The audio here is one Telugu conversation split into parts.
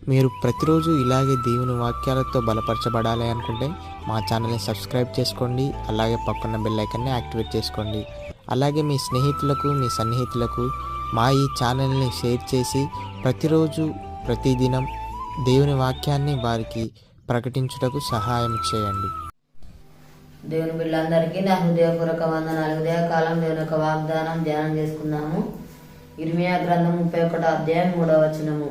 మీరు ప్రతిరోజు ఇలాగే దేవుని వాక్యాలతో బలపరచబడాలి అనుకుంటే మా ఛానల్ని సబ్స్క్రైబ్ చేసుకోండి. అలాగే పక్కన బెల్ ఐకాన్ని యాక్టివేట్ చేసుకోండి. అలాగే మీ స్నేహితులకు, మీ సన్నిహితులకు మా ఈ ఛానల్ని షేర్ చేసి ప్రతిరోజు ప్రతిదినం దేవుని వాక్యాన్ని వారికి ప్రకటించుటకు సహాయం చేయండి. దేవుని బిడ్డలందరికీ నా హృదయపూర్వక వందనాలు. ఉదయకాలం దేవుని యొక్క వాగ్దానం ధ్యానం చేసుకున్నాము. ఇర్మియా గ్రంథం 31 అధ్యాయం 3వ వచనము.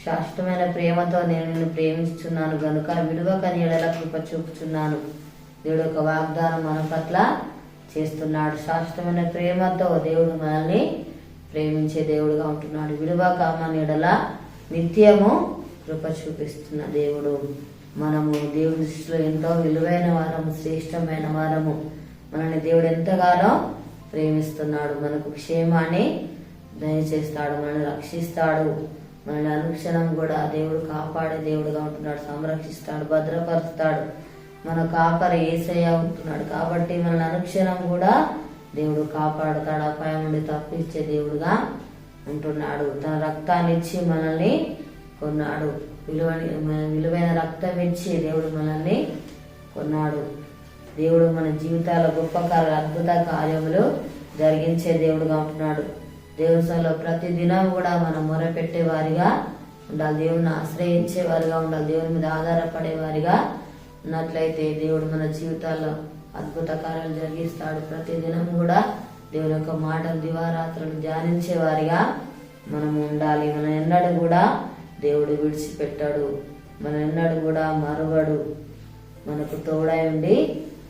శాశ్వతమైన ప్రేమతో నేను నిన్ను ప్రేమించుచున్నాను గనుక విడువక నీ ఎడల కృప చూపుచున్నాను. దేవుడు యొక్క వాగ్దానం మన పట్ల చేస్తున్నాడు. శాశ్వతమైన ప్రేమతో దేవుడు మనల్ని ప్రేమించే దేవుడుగా ఉంటున్నాడు. విడువక మన ఎడల నిత్యము కృప చూపిస్తున్న దేవుడు. మనము దేవుని దృష్టిలో ఎంతో విలువైన వారము, శ్రేష్టమైన వారము. మనల్ని దేవుడు ఎంతగానో ప్రేమిస్తున్నాడు. మనకు క్షేమాన్ని దయచేస్తాడు, మనల్ని రక్షిస్తాడు. మనల్ని అనుక్షణం కూడా దేవుడు కాపాడే దేవుడుగా ఉంటున్నాడు. సంరక్షిస్తాడు, భద్రపరుస్తాడు. మన కాపరి యేసయ్య ఉంటున్నాడు కాబట్టి మనల్ని అనుక్షణం కూడా దేవుడు కాపాడుతాడు. అపాయం నుండి తప్పించే దేవుడుగా ఉంటున్నాడు. తన రక్తాన్ని ఇచ్చి మనల్ని కొన్నాడు. విలువైన రక్తం ఇచ్చి దేవుడు మనల్ని కొన్నాడు. దేవుడు మన జీవితాల్లో గొప్ప అద్భుత కార్యములు జరిగించే దేవుడుగా ఉంటున్నాడు. దేవుని సన్నిధిలో ప్రతి దినం కూడా మనం మొరపెట్టే వారిగా ఉండాలి. దేవుని ఆశ్రయించే వారిగా ఉండాలి. దేవుని మీద ఆధారపడే వారిగా ఉన్నట్లయితే దేవుడు మన జీవితాల్లో అద్భుత కార్యాలు జరిగిస్తాడు. ప్రతి దినం కూడా దేవుని యొక్క మాటలు దివారాత్రులు ధ్యానించే వారిగా మనము ఉండాలి. మనం ఎన్నడూ కూడా దేవుడు విడిచిపెట్టాడు. మనం ఎన్నడూ కూడా మరువడు. మనకు తోడై ఉండి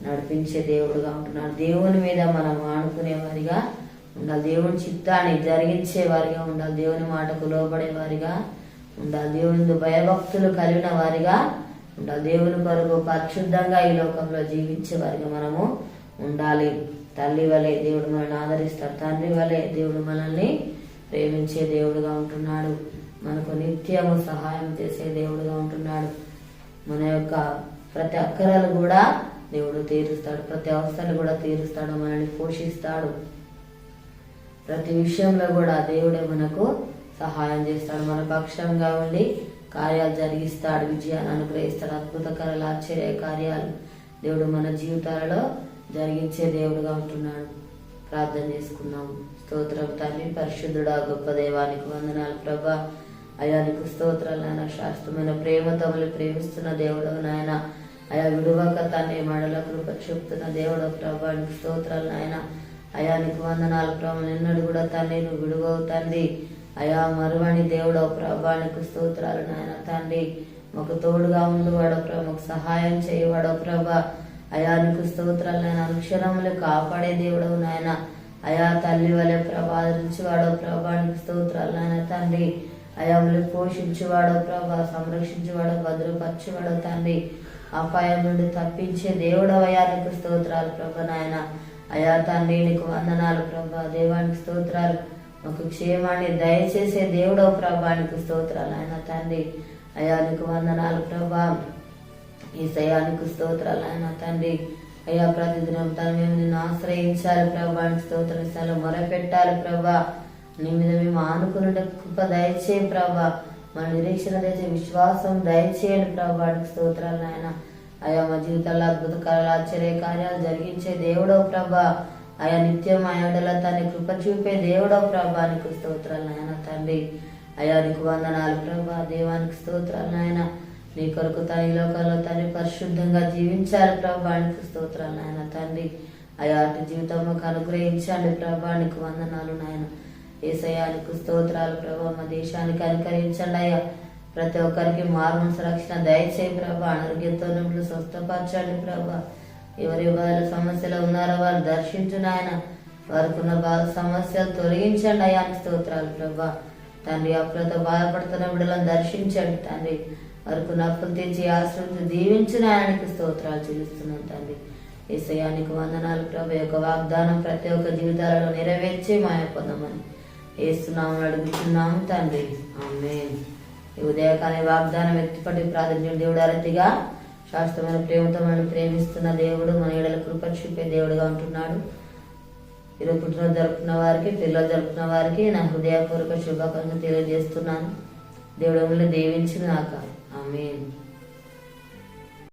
నడిపించే దేవుడుగా ఉంటున్నాడు. దేవుని మీద మనం ఆనుకునే వారిగా ఉండాలి. దేవుని చిత్తాన్ని జరిగించే వారిగా ఉండాలి. దేవుని మాటకు లోబడే వారిగా ఉండాలి. దేవుని భయభక్తులు కలిగిన వారిగా ఉండాలి. దేవుని కొరకు పరిశుద్ధంగా ఈ లోకంలో జీవించే వారిగా మనము ఉండాలి. తల్లి వలె దేవుడు మనల్ని ఆదరిస్తాడు. తండ్రి వలె దేవుడు మనల్ని ప్రేమించే దేవుడుగా ఉంటున్నాడు. మనకు నిత్యము సహాయం చేసే దేవుడుగా ఉంటున్నాడు. మన యొక్క ప్రతి అక్కరలు కూడా దేవుడు తీరుస్తాడు. ప్రతి అవసరాలు కూడా తీరుస్తాడు. మనల్ని పోషిస్తాడు. ప్రతి విషయంలో కూడా దేవుడే మనకు సహాయం చేస్తాడు. మన పక్షంగా ఉండి కార్యాలు జరిగిస్తాడు. విజయాన్ని అనుగ్రహిస్తాడు. అద్భుతకరాలు, ఆశ్చర్య కార్యాలు దేవుడు మన జీవితాలలో జరిగించే దేవుడుగా ఉంటున్నాడు. ప్రార్థన చేసుకున్నాము. స్తోత్రం తండ్రి, పరిశుద్ధుడా, గొప్ప దేవానికి వందనాలు ప్రభా. అయా నీకు స్తోత్రాలు నాయన. శాశ్వతమైన ప్రేమతో మళ్ళీ ప్రేమిస్తున్న దేవుడు నాయన. అయా విడువక తండ్రి మడల కృప చూపుతున్న దేవుడు ప్రభా, నీకు స్తోత్రాలు నాయన. అయా నీకు వందనాలు ప్రభా. నిన్నడు కూడా తండ్రి నువ్వు విడువవు తండ్రి. అయా మరువని దేవుడో ప్రభా, నీకు స్తోత్రాలు నాయన. తండ్రి మాకు తోడుగా ఉండేవాడో ప్రభా, మాకు సహాయం చేయవాడో ప్రభా. అయా నీకు స్తోత్రాలు నాయన. అనుక్షరములు కాపాడే దేవుడవు నాయన. అయా తల్లి వలె ప్రభా ఆదరించేవాడో ప్రభా, నీకు స్తోత్రాలు నాయన. తండ్రి అయా మళ్ళీ పోషించేవాడో ప్రభా, సంరక్షించేవాడో, భద్రపరచేవాడో తండ్రి. అపాయం నుండి తప్పించే దేవుడో అయా నీకు స్తోత్రాలు ప్రభా నాయన. అయా తండ్రి నీకు వందనాలు ప్రభా. దేవానికి స్తోత్రాలు. మాకు క్షేమాన్ని దయచేసే దేవుడో ప్రభా, నీకు స్తోత్రాలు ఆయన తండ్రి. అయా నీకు వందనాలు ప్రభా. ఈసయ్యా నీకు స్తోత్రాలు ఆయన తండ్రి. అయ్యా ప్రతిదినం తను మేము నిన్ను ఆశ్రయించాలి ప్రభా, నీకు స్తోత్రాలు మొరపెట్టాలి ప్రభా. నీ మీద మేము ఆనుకున్నట్టు కృప దయచేయ ప్రభా. మన నిరీక్షణ దయచే విశ్వాసం దయచేయండి ప్రభా, నీకు స్తోత్రాలు నాయన. అయా మా జీవితాల్లో అద్భుత కార్యాలు, ఆశ్చర్య కార్యాలు జరిగించే దేవుడో ప్రభా. అయా నిత్యం ఆయనలో తన కృప చూపే దేవుడో ప్రభా, నీకు స్తోత్రాలు నాయన తండ్రి. అయా నీకు వందనాలు ప్రభా. దేవానికి స్తోత్రాలు నాయన. నీ కొరకు తన ఈ లోకంలో తను పరిశుద్ధంగా జీవించాలి ప్రభా, నీకు స్తోత్రాలు నాయన తండ్రి. అయా అటు జీవితం మాకు అనుగ్రహించండి ప్రభా, నీకు వందనాలు నాయన. యేసయ్యా నీకు స్తోత్రాలు ప్రభా. మా దేశానికి అనుకరించండి అయ్యా. ప్రతి ఒక్కరికి మారుమనసు రక్షణ దయచేయి ప్రభా. అనారోగ్యంతో స్వస్థపరచండి ప్రభా. ఎవరి బాధల సమస్యలు ఉన్నారో వారు దర్శించు నాయన. వారికి ఉన్న బాధ సమస్యలు తొలగించండి అయ్యా, స్తోత్రాలు ప్రభా. తండ్రి అప్పులతో బాధపడుతున్న బిడ్డలను దర్శించండి తండ్రి. వారికి ఉన్న అప్పులు తెచ్చి ఆశ్రయించి దీవించు నాయనకి స్తోత్రాలు చెల్లిస్తున్నాం తండ్రి. యేసయ్యా నీకు వందనాలు ప్రభా. యొక్క వాగ్దానం ప్రతి ఒక్క జీవితాలలో నెరవేర్చి మాయ పొందమని యేసునామములో అడుగుతున్నాము తండ్రి, ఆమేన్. ఈ ఉదయకాల వాగ్దానం ఎత్తిపట్టి ప్రార్థన దేవుడు అరతిగా శాశ్వతమైన ప్రేమతో మనల్ని ప్రేమిస్తున్న దేవుడు, మన ఏడల కృప చూపే దేవుడుగా ఉంటున్నాడు. ఈరోజు పుట్టినరోజు జరుపుకున్న వారికి, పిల్లలు జరుపుకున్న వారికి నా హృదయపూర్వక శుభాకాంక్షలు తెలియజేస్తున్నాను. దేవుడు మిమ్మల్ని దీవించుగాక. ఆమేన్.